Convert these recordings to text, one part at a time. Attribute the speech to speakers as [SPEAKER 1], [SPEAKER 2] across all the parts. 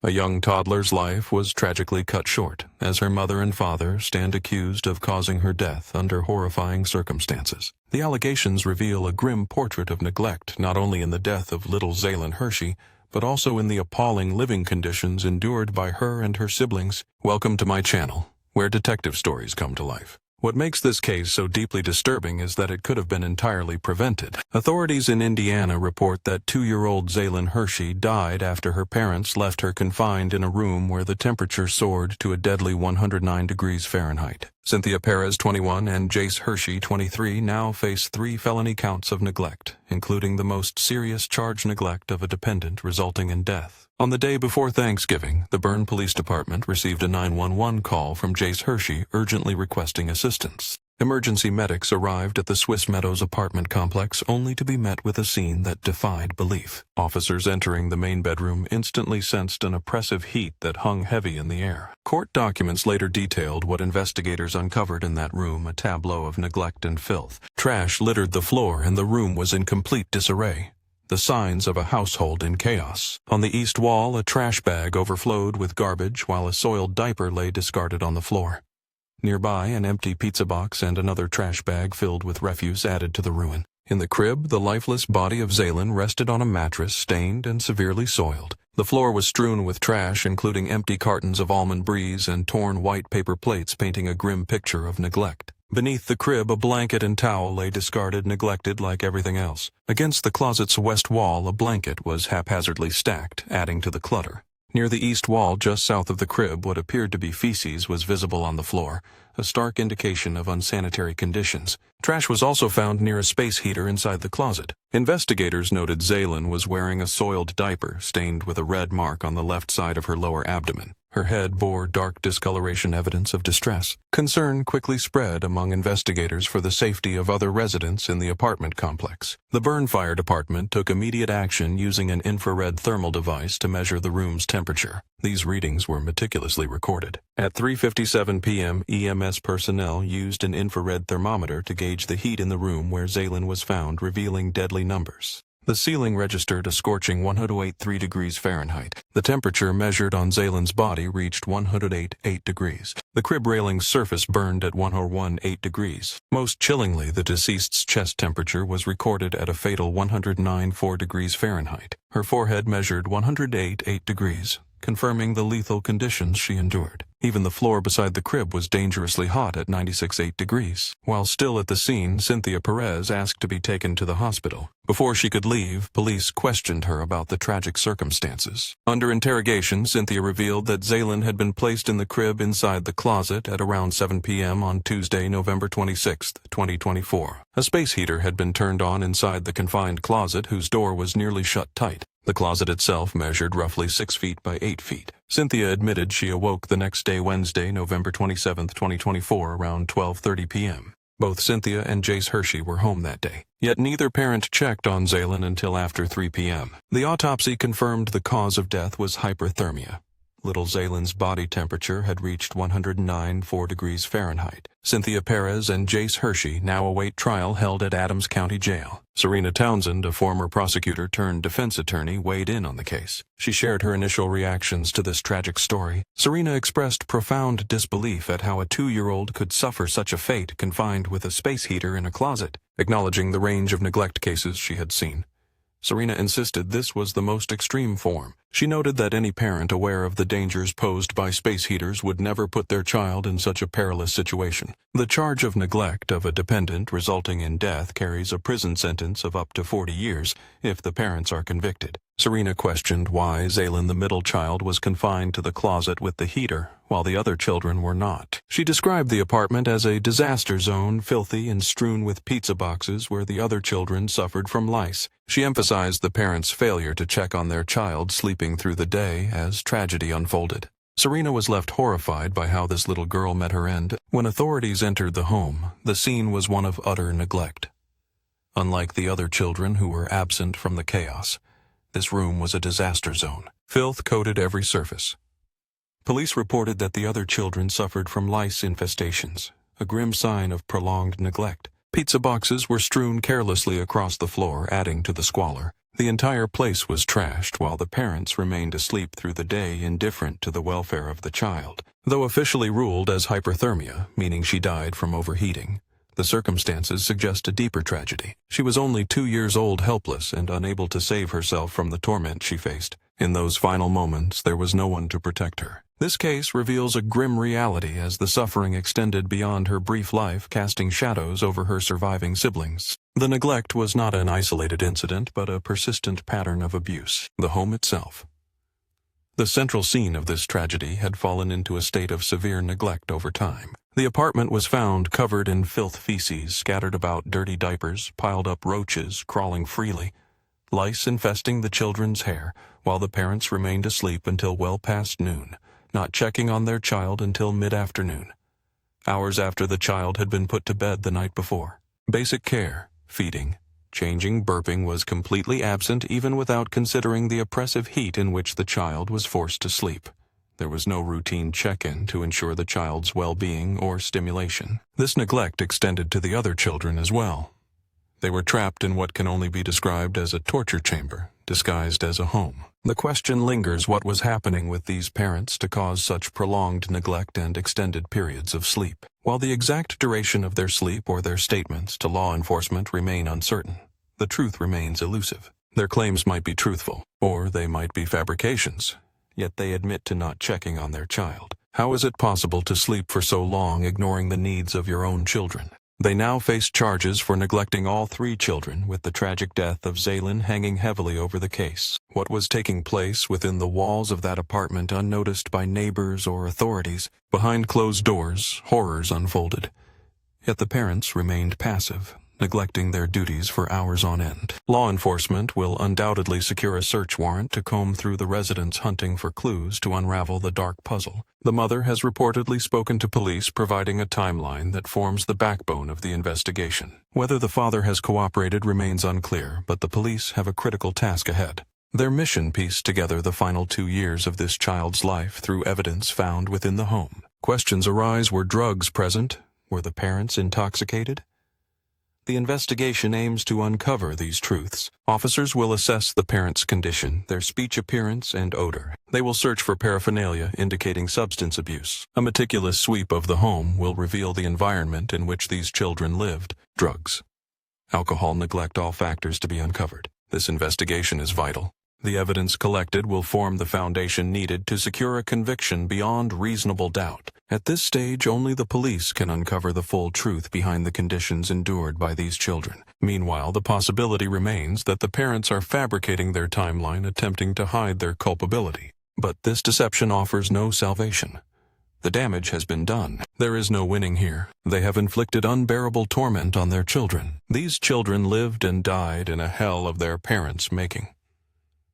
[SPEAKER 1] A young toddler's life was tragically cut short, as her mother and father stand accused of causing her death under horrifying circumstances. The allegations reveal a grim portrait of neglect not only in the death of little Zaylin Hershey, but also in the appalling living conditions endured by her and her siblings. Welcome to my channel, where detective stories come to life. What makes this case so deeply disturbing is that it could have been entirely prevented. Authorities in Indiana report that 2-year-old Zaylin Hershey died after her parents left her confined in a room where the temperature soared to a deadly 109 degrees Fahrenheit. Cynthia Perez, 21, and Jace Hershey, 23, now face 3 felony counts of neglect, including the most serious charge, neglect of a dependent resulting in death. On the day before Thanksgiving, the Berne Police Department received a 911 call from Jace Hershey urgently requesting assistance. Emergency medics arrived at the Swiss Meadows apartment complex only to be met with a scene that defied belief. Officers entering the main bedroom instantly sensed an oppressive heat that hung heavy in the air. Court documents later detailed what investigators uncovered in that room, a tableau of neglect and filth. Trash littered the floor and the room was in complete disarray, the signs of a household in chaos. On the east wall, a trash bag overflowed with garbage while a soiled diaper lay discarded on the floor. Nearby, an empty pizza box and another trash bag filled with refuse added to the ruin. In the crib, the lifeless body of Zaylin rested on a mattress stained and severely soiled. The floor was strewn with trash, including empty cartons of almond breeze and torn white paper plates painting a grim picture of neglect. Beneath the crib, a blanket and towel lay discarded, neglected like everything else. Against the closet's west wall, a blanket was haphazardly stacked, adding to the clutter. Near the east wall, just south of the crib, what appeared to be feces was visible on the floor, a stark indication of unsanitary conditions. Trash was also found near a space heater inside the closet. Investigators noted Zaylin was wearing a soiled diaper stained with a red mark on the left side of her lower abdomen. Her head bore dark discoloration, evidence of distress. Concern quickly spread among investigators for the safety of other residents in the apartment complex. The Berne Fire Department took immediate action using an infrared thermal device to measure the room's temperature. These readings were meticulously recorded. At 3:57 p.m., EMS personnel used an infrared thermometer to gauge the heat in the room where Zaylin was found, revealing deadly numbers. The ceiling registered a scorching 108.3 degrees Fahrenheit. The temperature measured on Zaylin's body reached 108.8 degrees. The crib railing's surface burned at 101.8 degrees. Most chillingly, the deceased's chest temperature was recorded at a fatal 109.4 degrees Fahrenheit. Her forehead measured 108.8 degrees, confirming the lethal conditions she endured. Even the floor beside the crib was dangerously hot at 96.8 degrees. While still at the scene, Cynthia Perez asked to be taken to the hospital. Before she could leave, police questioned her about the tragic circumstances. Under interrogation, Cynthia revealed that Zaylin had been placed in the crib inside the closet at around 7 p.m. on Tuesday, November 26, 2024. A space heater had been turned on inside the confined closet, whose door was nearly shut tight. The closet itself measured roughly 6 feet by 8 feet. Cynthia admitted she awoke the next day, Wednesday, November 27, 2024, around 12:30 p.m. Both Cynthia and Jace Hershey were home that day, yet neither parent checked on Zaylin until after 3 p.m. The autopsy confirmed the cause of death was hyperthermia. Little Zaylin's body temperature had reached 109.4 degrees Fahrenheit. Cynthia Perez and Jace Hershey now await trial held at Adams County Jail. Serena Townsend, a former prosecutor turned defense attorney, weighed in on the case. She shared her initial reactions to this tragic story. Serena expressed profound disbelief at how a 2-year-old could suffer such a fate confined with a space heater in a closet, acknowledging the range of neglect cases she had seen. Serena insisted this was the most extreme form. She noted that any parent aware of the dangers posed by space heaters would never put their child in such a perilous situation. The charge of neglect of a dependent resulting in death carries a prison sentence of up to 40 years if the parents are convicted. Serena questioned why Zaylin, the middle child, was confined to the closet with the heater, while the other children were not. She described the apartment as a disaster zone, filthy and strewn with pizza boxes where the other children suffered from lice. She emphasized the parents' failure to check on their child sleeping through the day as tragedy unfolded. Serena was left horrified by how this little girl met her end. When authorities entered the home, the scene was one of utter neglect. Unlike the other children who were absent from the chaos, this room was a disaster zone. Filth coated every surface. Police reported that the other children suffered from lice infestations, a grim sign of prolonged neglect. Pizza boxes were strewn carelessly across the floor, adding to the squalor. The entire place was trashed while the parents remained asleep through the day, indifferent to the welfare of the child. Though officially ruled as hyperthermia, meaning she died from overheating, the circumstances suggest a deeper tragedy. She was only 2 years old, helpless, and unable to save herself from the torment she faced. In those final moments, there was no one to protect her. This case reveals a grim reality as the suffering extended beyond her brief life, casting shadows over her surviving siblings. The neglect was not an isolated incident, but a persistent pattern of abuse. The home itself. The central scene of this tragedy had fallen into a state of severe neglect over time. The apartment was found covered in filth, feces, scattered about dirty diapers, piled up roaches crawling freely, lice infesting the children's hair, while the parents remained asleep until well past noon, not checking on their child until mid-afternoon, hours after the child had been put to bed the night before. Basic care, feeding, changing, burping was completely absent, even without considering the oppressive heat in which the child was forced to sleep. There was no routine check-in to ensure the child's well-being or stimulation. This neglect extended to the other children as well. They were trapped in what can only be described as a torture chamber, disguised as a home. The question lingers: what was happening with these parents to cause such prolonged neglect and extended periods of sleep? While the exact duration of their sleep or their statements to law enforcement remain uncertain, the truth remains elusive. Their claims might be truthful, or they might be fabrications, yet they admit to not checking on their child. How is it possible to sleep for so long, ignoring the needs of your own children? They now face charges for neglecting all 3 children, with the tragic death of Zaylin hanging heavily over the case. What was taking place within the walls of that apartment, unnoticed by neighbors or authorities? Behind closed doors, horrors unfolded. Yet the parents remained passive, neglecting their duties for hours on end. Law enforcement will undoubtedly secure a search warrant to comb through the residence, hunting for clues to unravel the dark puzzle. The mother has reportedly spoken to police, providing a timeline that forms the backbone of the investigation. Whether the father has cooperated remains unclear, but the police have a critical task ahead. Their mission: piece together the final 2 years of this child's life through evidence found within the home. Questions arise: were drugs present? Were the parents intoxicated? The investigation aims to uncover these truths. Officers will assess the parents' condition, their speech, appearance, and odor. They will search for paraphernalia indicating substance abuse. A meticulous sweep of the home will reveal the environment in which these children lived. Drugs, alcohol, neglect, all factors to be uncovered. This investigation is vital. The evidence collected will form the foundation needed to secure a conviction beyond reasonable doubt. At this stage, only the police can uncover the full truth behind the conditions endured by these children. Meanwhile, the possibility remains that the parents are fabricating their timeline, attempting to hide their culpability. But this deception offers no salvation. The damage has been done. There is no winning here. They have inflicted unbearable torment on their children. These children lived and died in a hell of their parents' making.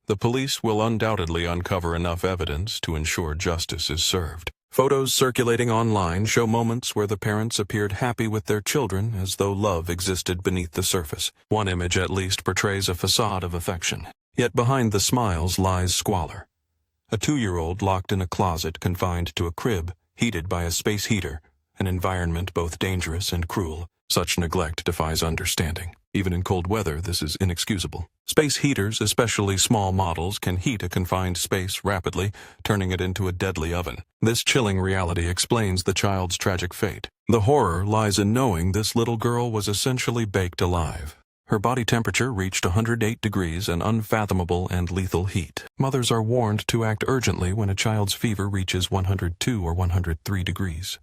[SPEAKER 1] The police will undoubtedly uncover enough evidence to ensure justice is served. Photos circulating online show moments where the parents appeared happy with their children, as though love existed beneath the surface. One image at least portrays a facade of affection. Yet behind the smiles lies squalor. A 2-year-old locked in a closet, confined to a crib, heated by a space heater, an environment both dangerous and cruel. Such neglect defies understanding. Even in cold weather, this is inexcusable. Space heaters, especially small models, can heat a confined space rapidly, turning it into a deadly oven. This chilling reality explains the child's tragic fate. The horror lies in knowing this little girl was essentially baked alive. Her body temperature reached 108 degrees, an unfathomable and lethal heat. Mothers are warned to act urgently when a child's fever reaches 102 or 103 degrees.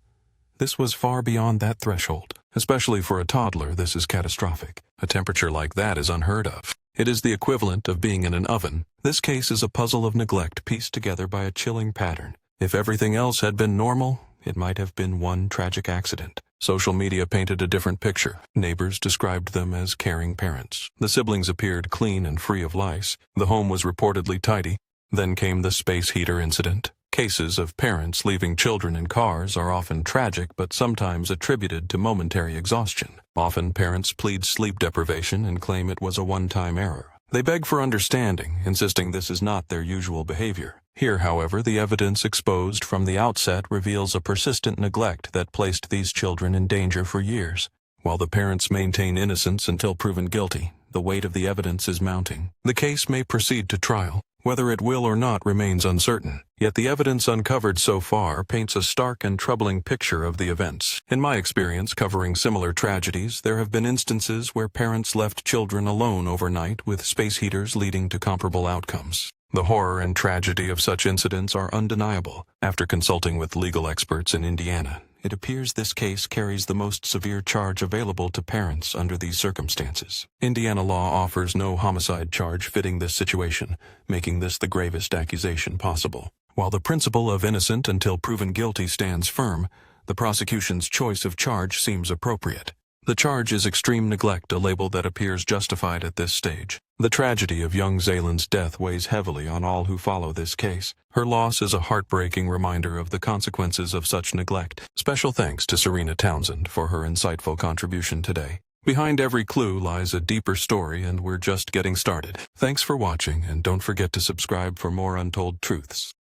[SPEAKER 1] This was far beyond that threshold. Especially for a toddler, this is catastrophic. A temperature like that is unheard of. It is the equivalent of being in an oven. This case is a puzzle of neglect pieced together by a chilling pattern. If everything else had been normal, it might have been one tragic accident. Social media painted a different picture. Neighbors described them as caring parents. The siblings appeared clean and free of lice. The home was reportedly tidy. Then came the space heater incident. Cases of parents leaving children in cars are often tragic, but sometimes attributed to momentary exhaustion. Often parents plead sleep deprivation and claim it was a one-time error. They beg for understanding, insisting this is not their usual behavior. Here, however, the evidence exposed from the outset reveals a persistent neglect that placed these children in danger for years. While the parents maintain innocence until proven guilty, The weight of the evidence is mounting. The case may proceed to trial. Whether it will or not remains uncertain, yet the evidence uncovered so far paints a stark and troubling picture of the events. In my experience covering similar tragedies, there have been instances where parents left children alone overnight with space heaters leading to comparable outcomes. The horror and tragedy of such incidents are undeniable. After consulting with legal experts in Indiana, it appears this case carries the most severe charge available to parents under these circumstances. Indiana law offers no homicide charge fitting this situation, making this the gravest accusation possible. While the principle of innocent until proven guilty stands firm, the prosecution's choice of charge seems appropriate. The charge is extreme neglect, a label that appears justified at this stage. The tragedy of young Zaylin's death weighs heavily on all who follow this case. Her loss is a heartbreaking reminder of the consequences of such neglect. Special thanks to Serena Townsend for her insightful contribution today. Behind every clue lies a deeper story, and we're just getting started. Thanks for watching, and don't forget to subscribe for more untold truths.